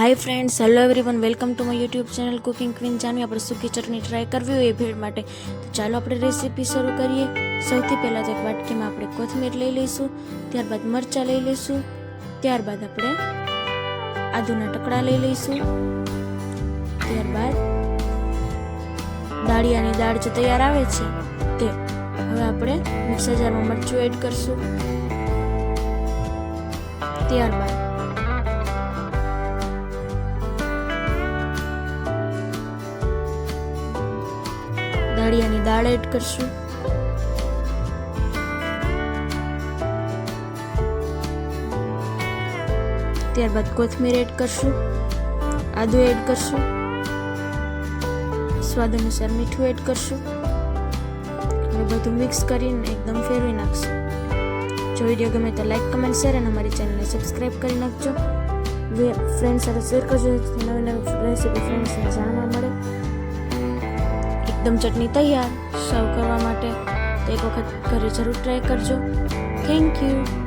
Hi friends, hello everyone, welcome to my YouTube channel cooking queen Janvi. આપણે સૂકી ચટણી try કરવી હોય એ ભેળ માટે, તો ચાલો આપણે રેસીપી શરૂ કરીએ. સૌથી પહેલાં તો એક વાટકીમાં આપણે કોથમીર લઈ લઈશું, ત્યારબાદ મરચાં લઈ લઈશું, ત્યારબાદ આપણે આદુના ટુકડા લઈ લઈશું, ત્યારબાદ દાળિયાની દાળ જે તૈયાર આવે છે તે હવે આપણે મિક્સર જારમાં મરચું એડ કરશું, ત્યારબાદ દાળિયાની દાળ એડ કરશું, ત્યારબાદ કોથમીર એડ કરશું, આદુ એડ કરશું, સ્વાદ અનુસાર મીઠું એડ કરશું. હવે બધું મિક્સ કરીને એકદમ ફેરવી નાખશું. જો વિડીયો ગમે તો લાઈક, કમેન્ટ, શેર અને અમારી ચેનલને સબસ્ક્રાઈબ કરી નાખજો. ફ્રેન્ડ સાથે શેર કરજો, નવી નવી રેસીપી ફ્રેન્ડ્સને જાણવા મળે. એકદમ ચટણી તૈયાર સર્વ કરવા માટે, તો એક વખત ઘરે જરૂર ટ્રાય કરજો. Thank you.